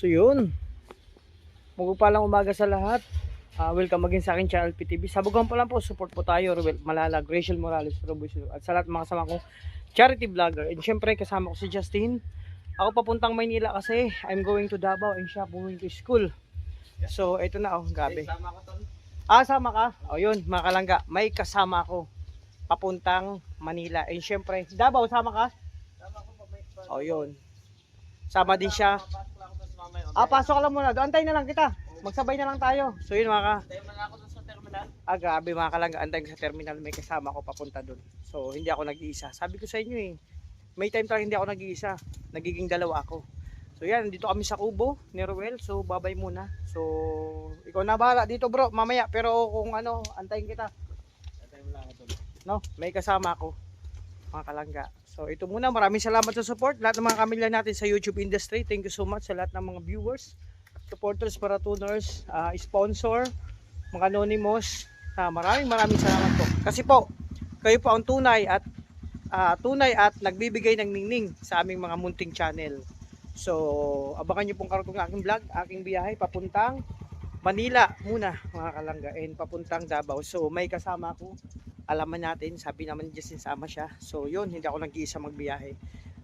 yun. Magpapalang umaga sa lahat. Welcome again sa akin channel PTV. Sabugan po lang po, support po tayo. Ruel Malalag, Rachel Morales, Robusto, at sa lahat mga kasama kong charity vlogger. And syempre kasama ko si Justin. Ako papuntang Maynila kasi I'm going to Davao and siya going to school. So ito na gabi. Sama ko tol. Sama ka? Yun mga kalangga, may kasama ako papuntang Manila. And syempre, Davao, sama ka? Sama ko pa may Yun. Sama din siya. Pasok lang ako sa mamay. Pasok ka lang muna. Antay na lang kita. Magsabay na lang tayo. So yun Tayo man ako dun sa terminal. grabe mga kalangga. Antay sa terminal. May kasama ko papunta dun. So hindi ako nag-iisa. Sabi ko sa inyo may time talaga hindi ako nag-iisa. Nagiging dalawa ako. So yan, dito kami sa Kubo ni Ruel. So babay muna. So ikaw na bahala dito bro, mamaya. Pero kung antayin kita. Tayo mo lang ako tol. No, may kasama ako mga kalangga. So ito muna, maraming salamat sa support lahat ng mga kamilya natin sa YouTube industry. Thank you so much sa lahat ng mga viewers, supporters, paratuners, sponsor, mga anonymous. Maraming salamat po. Kasi po, kayo po ang tunay at nagbibigay ng ningning sa aming mga munting channel. So abangan niyo pong karugtong aking vlog, aking biyahe papuntang Manila muna mga kalangga and papuntang Davao. So may kasama ako. Alaman natin, sabi naman ni Justin sama siya. So yun, hindi ako nag-iisa magbiyahe.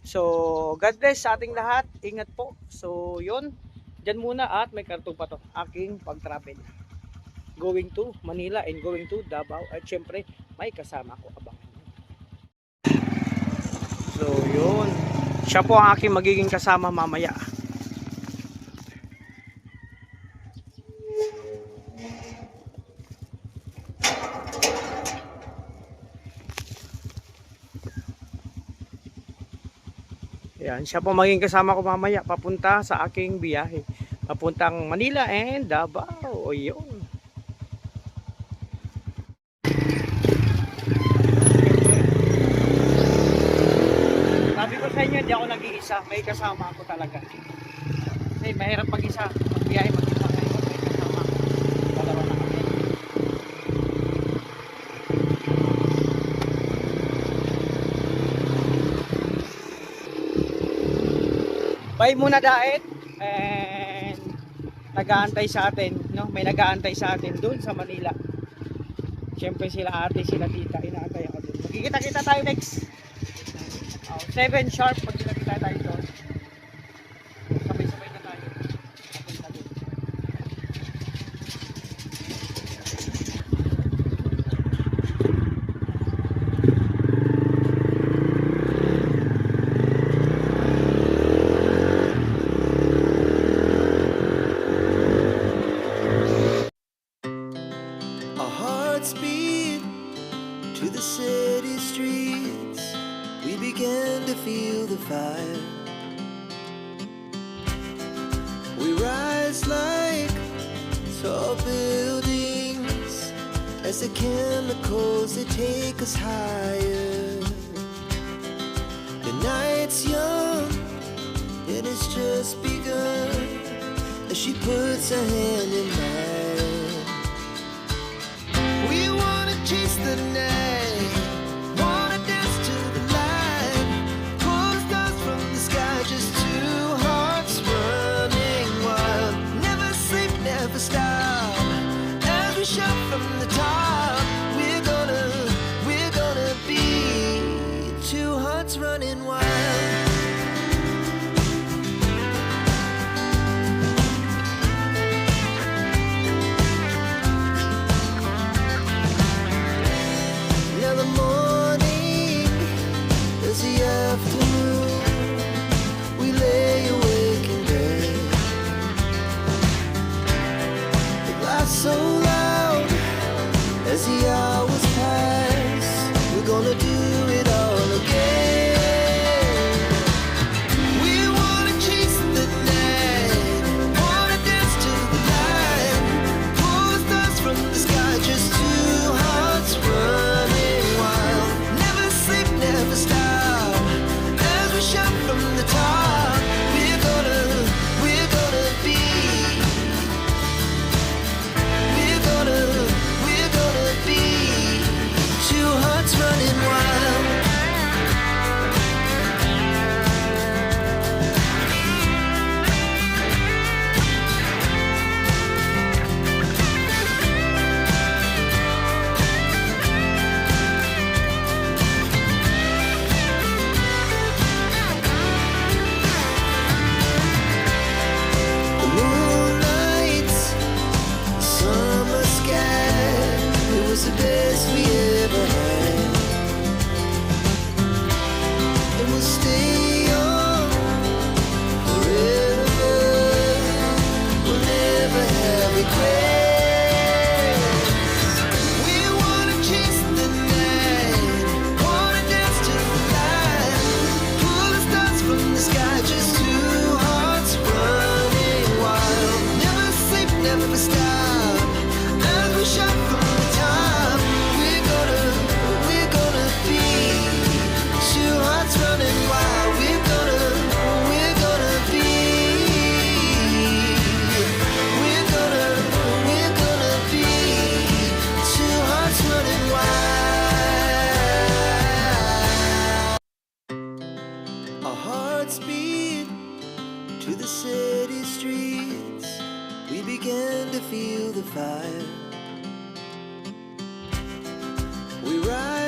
So God bless sa ating lahat. Ingat po. So yun, dyan muna at may kartong pa to. Aking pag-travel. Going to Manila and going to Davao. At syempre, may kasama ko. Abangan. So yun. Siya po ang aking magiging kasama mamaya. Yan, siya po maging kasama ko mamaya papunta sa aking biyahe. Papuntang Manila and Davao. Yun. Sabi ko sa inyo, hindi ako nag-iisa. May kasama ako talaga. Kasi mahirap mag-isa. Magbiyahe mag-isa kayo. May kasama ako. Dalawa na kami. Bye muna daet and nag-aantay sa atin, no? May nag-aantay sa atin doon sa Manila. Siyempre sila ate, sila tita, inaantay ako doon. Magkikita-kita tayo next 7 sharp, magkikita tayo doon. Sabay-sabay na tayo. Papunta doon. Our hearts beat to the city streets. We began to feel the fire. We rise like tall buildings as the chemicals they take us higher. The night's young and it's just begun as she puts her hand in mine. We wanna chase the night, wanna dance to the light, pull the stars from the sky, just two hearts running wild. Never sleep, never stop, as we shout from the top. We're gonna be two hearts running wild. Now the morning is the afternoon. We lay awake in bed. The glass so loud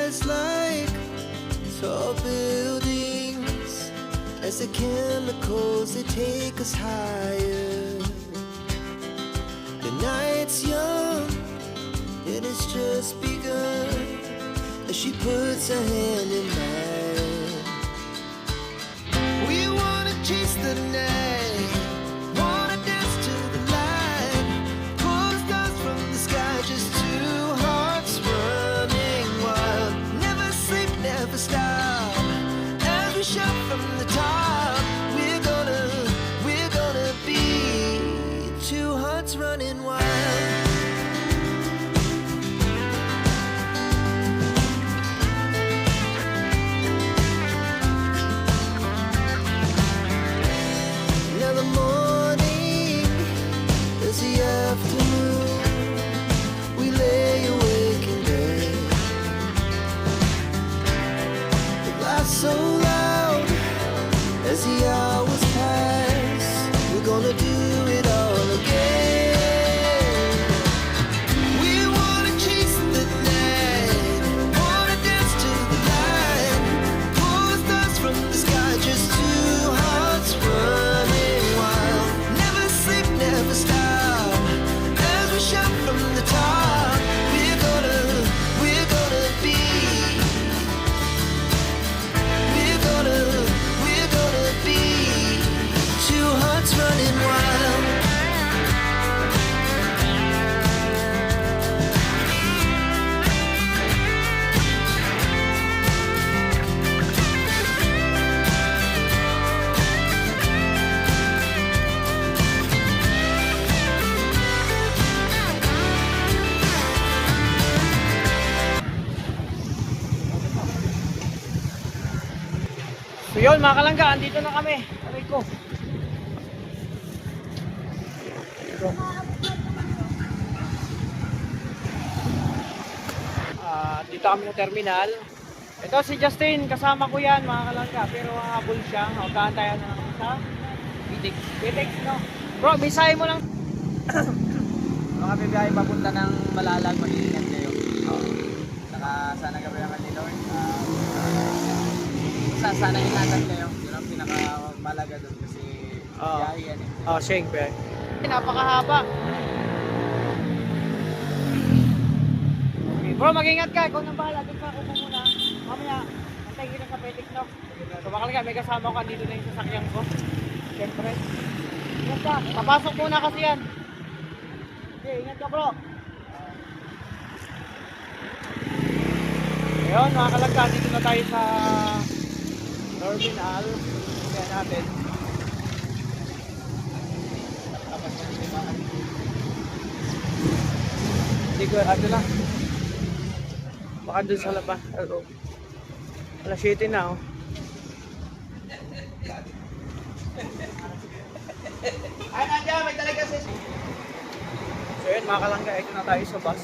rise like tall buildings as the chemicals they take us higher. The night's young, it has just begun as she puts her hand in mine. We wanna chase the night, wanna dance to the light, pull the stars from the sky, just two hearts running wild. Never sleep, never stop, as we shout from the top. We're gonna be two hearts running wild. Now the morning is the afternoon. We lay awake in bed. The laughs so loud as the hours pass. We're gonna do it all again. We wanna chase the night, wanna dance to the light, pull the stars from the sky, just two hearts running wild. Never sleep, never stop, as we shout from the top. We're gonna be, we're gonna be two hearts running wild. So yun mga kalangga, andito na kami. Aray ko. Ito. Dito kami sa terminal. Ito si Justin, kasama ko yan mga kalangga. Pero habol siya. Kaantayan na naman sa Pitex, no? Bro, bisahe mo lang. Mga bibiyahe papunta ng Malalag, mag-iingat kayo. Saka sana gabi ang Lord. Sana ingatan kayo. Yun ang pinakamalaga doon kasi biyahe yan eh. Oh, syempre. Napakahaba. Okay, bro, mag-ingat ka. Ikaw nang bahala. Doon pa ako muna. Mamaya, antay kita sa Pitex, no? So, baka nga, may kasama ko. Andito na yung sasakyan ko. Syempre. Ingat ka. Papasok muna kasi yan. Okay, ingat ka, bro. Ayun, mga kalagka, dito na tayo sa terminal. Kaya natin. Hindi ko, ano lang. Baka dun sa labas. Alas 7 na, oh. Ay, nandiyan, may talaga sis. So yun, mga kalangga, ito na tayo sa bus.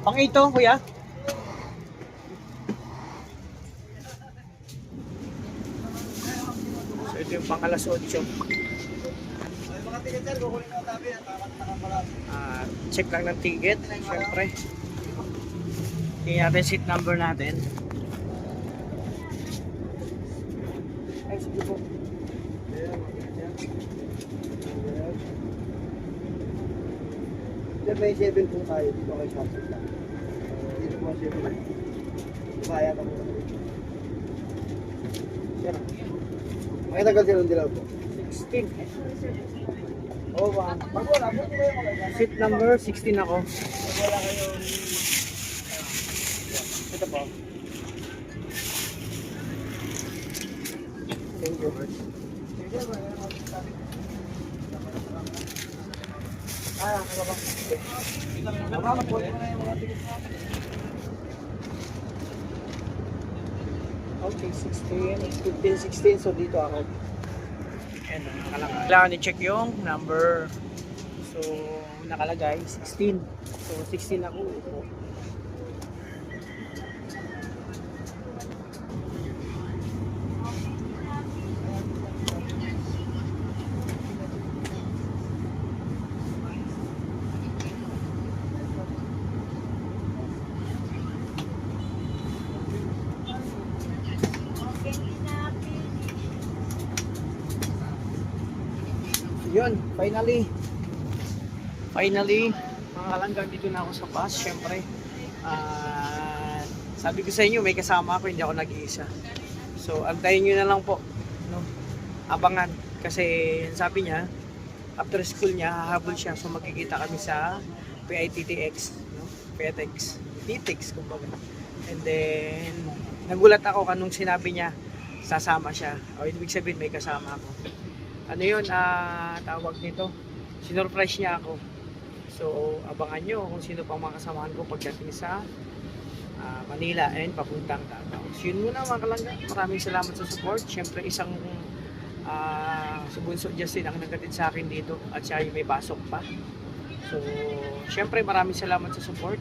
Pang 8 kuya. So ito yung pang alas 8. Mga ticket sir, kukunin ko tabi. Check lang ng ticket, syempre. Tingnan natin seat number natin. Ay, sige po. May 7 po tayo dito kay Shopee lang. Dito po 7. Kaya ka muna. Yan. Makita ka sila dilaw po. 16. Oo ba? Pag wala, buti kayo mga Seat number 16 ako. Pag wala kayong... Ito po. Thank you. Ano ba? Tama, magpunin mo na yung mga ticket natin. Okay, 16, 15, 16. So dito ako. And kailangan i-check yung number. So nakalagay 16. So 16 ako. ayun, finally, mga kalangga, dito na ako sa bus, syempre. Sabi ko sa inyo, may kasama ako, hindi ako nag-iisa. So, antayin nyo na lang po. No? Abangan. Kasi, sabi niya, after school niya, hahabol siya. So, magkikita kami sa PITTX. No? PITX. TTX, kumbaga. And then, nagulat ako kanong sinabi niya, sasama siya. O, ibig sabihin, may kasama ako. Ano yun, tawag nito? Sinurprise niya ako. So, abangan nyo kung sino pang mga kasamahan ko pagdating sa Manila and papuntang Davao. So, yun muna mga kalangga. Maraming salamat sa support. Siyempre, isang Subunso Justin ang nagkatid sa akin dito at siya yung may pasok pa. So, siyempre, maraming salamat sa support.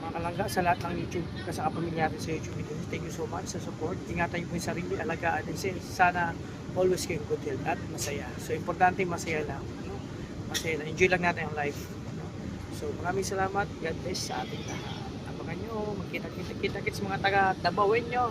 Mga kalangga, sa lahat ng YouTube, kasakapamilya natin sa YouTube video. Thank you so much sa support. Ingatan niyo po yung sarili, alagaan din. Sana always kayong good health at masaya. So, importante masaya lang. No? Masaya lang. Enjoy lang natin ang life. No? So, maraming salamat. God bless sa ating lahat. Abangan nyo. Magkita-kita sa mga taga Dabawen nyo.